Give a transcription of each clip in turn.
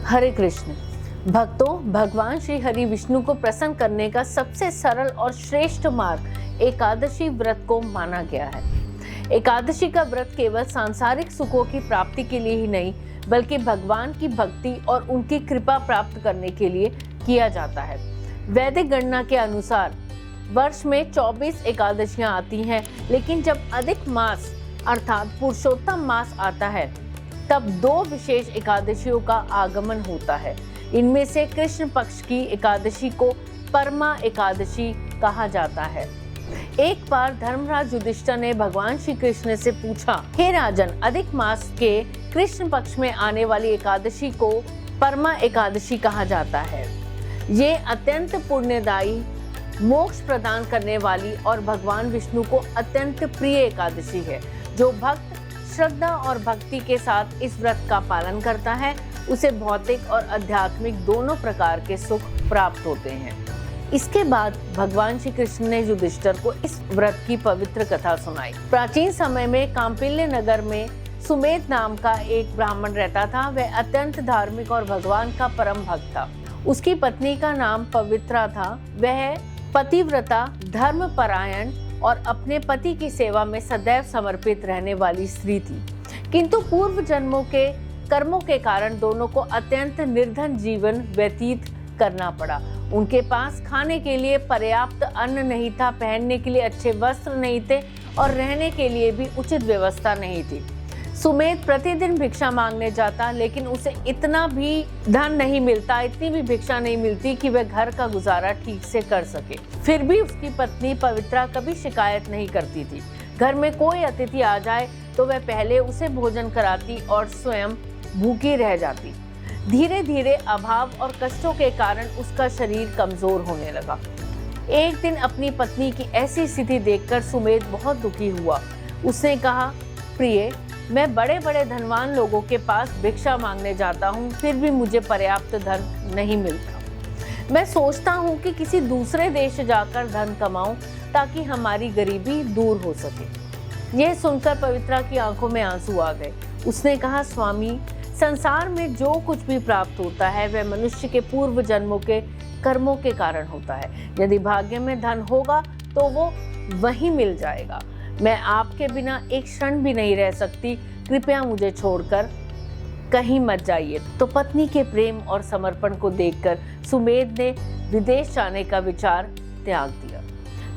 हरे कृष्ण भक्तों, भगवान श्री हरि विष्णु को प्रसन्न करने का सबसे सरल और श्रेष्ठ मार्ग एकादशी व्रत को माना गया है। एकादशी का व्रत केवल सांसारिक सुखों की प्राप्ति के लिए ही नहीं, बल्कि भगवान की भक्ति और उनकी कृपा प्राप्त करने के लिए किया जाता है। वैदिक गणना के अनुसार वर्ष में 24 एकादशियां आती हैं, लेकिन जब अधिक मास अर्थात पुरुषोत्तम मास आता है तब 2 विशेष एकादशियों का आगमन होता है। इनमें से कृष्ण पक्ष की एकादशी को परमा एकादशी कहा जाता है। एक बार धर्मराज युधिष्ठिर ने भगवान श्री कृष्ण से पूछा, हे राजन, अधिक मास के कृष्ण पक्ष में आने वाली एकादशी को परमा एकादशी कहा जाता है। ये अत्यंत पुण्यदायी, मोक्ष प्रदान करने वाली और भगवान विष्णु को अत्यंत प्रिय एकादशी है। जो भक्त श्रद्धा और भक्ति के साथ इस व्रत का पालन करता है, उसे भौतिक और आध्यात्मिक दोनों प्रकार के सुख प्राप्त होते हैं। इसके बाद भगवान श्री कृष्ण ने युधिष्ठिर को इस व्रत की पवित्र कथा सुनाई। प्राचीन समय में कांपिल्य नगर में सुमेध नाम का एक ब्राह्मण रहता था। वह अत्यंत धार्मिक और भगवान का परम भक्त था। उसकी पत्नी का नाम पवित्रा था। वह पतिव्रता, धर्मपरायण और अपने पति की सेवा में सदैव समर्पित रहने वाली स्त्री थी। किंतु पूर्व जन्मों के कर्मों के कारण दोनों को अत्यंत निर्धन जीवन व्यतीत करना पड़ा। उनके पास खाने के लिए पर्याप्त अन्न नहीं था, पहनने के लिए अच्छे वस्त्र नहीं थे और रहने के लिए भी उचित व्यवस्था नहीं थी। सुमेध प्रतिदिन भिक्षा मांगने जाता, लेकिन उसे इतना भी धन नहीं मिलता, इतनी भी भिक्षा नहीं मिलती कि वह घर का गुजारा ठीक से कर सके। फिर भी उसकी पत्नी पवित्रा कभी शिकायत नहीं करती थी। घर में कोई अतिथि आ जाए तो वह पहले उसे भोजन कराती और स्वयं भूखी रह जाती। धीरे धीरे अभाव और कष्टों के कारण उसका शरीर कमजोर होने लगा। एक दिन अपनी पत्नी की ऐसी स्थिति देखकर सुमेध बहुत दुखी हुआ। उसने कहा, प्रिय, मैं बड़े बड़े धनवान लोगों के पास भिक्षा मांगने जाता हूँ, फिर भी मुझे पर्याप्त धन नहीं मिलता। मैं सोचता हूँ कि किसी दूसरे देश जाकर धन कमाऊं ताकि हमारी गरीबी दूर हो सके। यह सुनकर पवित्रा की आंखों में आंसू आ गए। उसने कहा, स्वामी, संसार में जो कुछ भी प्राप्त होता है वह मनुष्य के पूर्व जन्मों के कर्मों के कारण होता है। यदि भाग्य में धन होगा तो वो वहीं मिल जाएगा। मैं आपके बिना एक क्षण भी नहीं रह सकती। कृपया मुझे छोड़कर कहीं मत जाइए। तो पत्नी के प्रेम और समर्पण को देखकर सुमेध ने विदेश जाने का विचार त्याग दिया।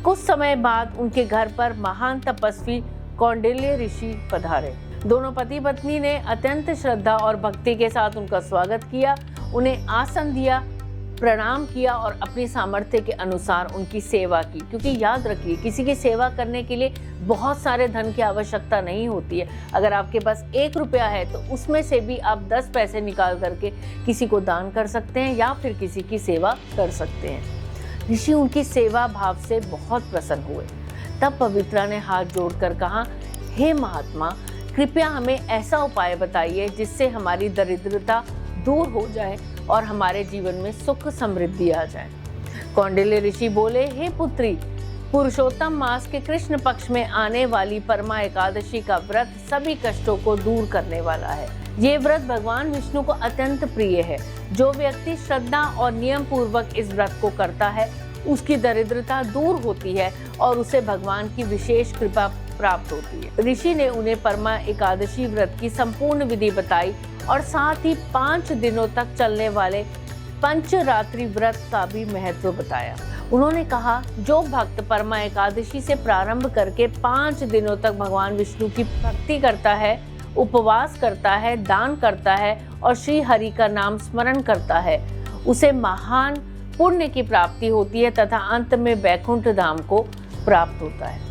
कुछ समय बाद उनके घर पर महान तपस्वी कौंडिल्य ऋषि पधारे। दोनों पति पत्नी ने अत्यंत श्रद्धा और भक्ति के साथ उनका स्वागत किया, उन्हें आसन दिया, प्रणाम किया और अपनी सामर्थ्य के अनुसार उनकी सेवा की। क्योंकि याद रखिए, किसी की सेवा करने के लिए बहुत सारे धन की आवश्यकता नहीं होती है। अगर आपके पास 1 रुपया है तो उसमें से भी आप 10 पैसे निकाल करके किसी को दान कर सकते हैं या फिर किसी की सेवा कर सकते हैं। ऋषि उनकी सेवा भाव से बहुत प्रसन्न हुए। तब पवित्रा ने हाथ जोड़कर कहा, हे महात्मा, कृपया हमें ऐसा उपाय बताइए जिससे हमारी दरिद्रता दूर हो जाए और हमारे जीवन में सुख समृद्धि आ जाए। कौंडिल्य ऋषि बोले, हे पुत्री, पुरुषोत्तम मास के कृष्ण पक्ष में आने वाली परमा एकादशी का व्रत सभी कष्टों को दूर करने वाला है। ये व्रत भगवान विष्णु को अत्यंत प्रिय है। जो व्यक्ति श्रद्धा और नियम पूर्वक इस व्रत को करता है, उसकी दरिद्रता दूर होती है और उसे भगवान की विशेष कृपा प्राप्त होती है। ऋषि ने उन्हें परमा एकादशी व्रत की संपूर्ण विधि बताई और साथ ही 5 दिनों तक चलने वाले पंचरात्रि व्रत का भी महत्व बताया। उन्होंने कहा, जो भक्त परमा एकादशी से प्रारंभ करके 5 दिनों तक भगवान विष्णु की भक्ति करता है, उपवास करता है, दान करता है और श्री हरि का नाम स्मरण करता है, उसे महान पुण्य की प्राप्ति होती है तथा अंत में वैकुंठ धाम को प्राप्त होता है।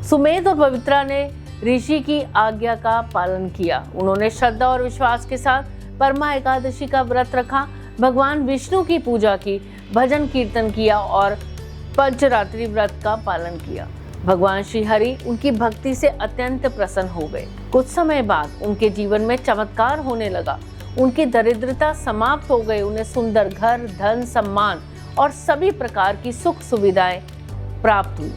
सुमेध और पवित्रा ने ऋषि की आज्ञा का पालन किया। उन्होंने श्रद्धा और विश्वास के साथ परमा एकादशी का व्रत रखा, भगवान विष्णु की पूजा की, भजन कीर्तन किया और पंचरात्रि व्रत का पालन किया। भगवान श्री हरि उनकी भक्ति से अत्यंत प्रसन्न हो गए। कुछ समय बाद उनके जीवन में चमत्कार होने लगा। उनकी दरिद्रता समाप्त हो गई। उन्हें सुंदर घर, धन, सम्मान और सभी प्रकार की सुख सुविधाएं प्राप्त हुई।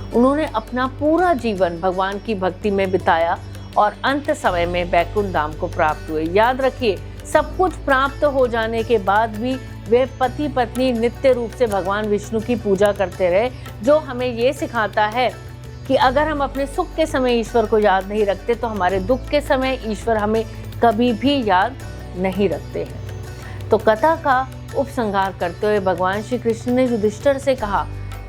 उन्होंने अपना पूरा जीवन भगवान की भक्ति में बिताया और अंत समय में वैकुंठ धाम को प्राप्त हुए। याद रखिए, सब कुछ प्राप्त हो जाने के बाद भी वे पति पत्नी नित्य रूप से भगवान विष्णु की पूजा करते रहे, जो हमें ये सिखाता है कि अगर हम अपने सुख के समय ईश्वर को याद नहीं रखते तो हमारे दुख के समय ईश्वर हमें कभी भी याद नहीं रखते हैं। तो कथा का उपसंहार करते हुए भगवान श्री कृष्ण ने युधिष्ठिर से कहा,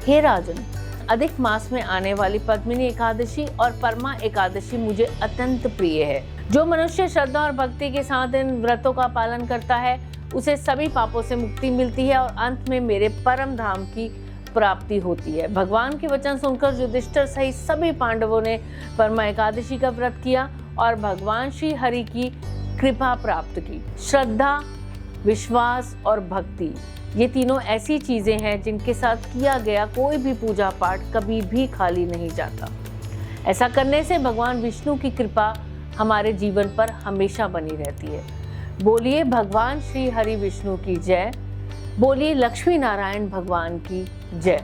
हे राजन, अधिक मास में आने वाली पद्मिनी एकादशी और परमा एकादशी मुझे अत्यंत प्रिय है। जो मनुष्य श्रद्धा और भक्ति के साथ इन व्रतों का पालन करता है उसे सभी पापों से मुक्ति मिलती है और अंत में मेरे परम धाम की प्राप्ति होती है। भगवान के वचन सुनकर युधिष्ठिर सहित सभी पांडवों ने परमा एकादशी का व्रत किया और भगवान श्री हरि की कृपा प्राप्त की। श्रद्धा, विश्वास और भक्ति, ये तीनों ऐसी चीजें हैं जिनके साथ किया गया कोई भी पूजा पाठ कभी भी खाली नहीं जाता। ऐसा करने से भगवान विष्णु की कृपा हमारे जीवन पर हमेशा बनी रहती है। बोलिए भगवान श्री हरि विष्णु की जय। बोलिए लक्ष्मी नारायण भगवान की जय।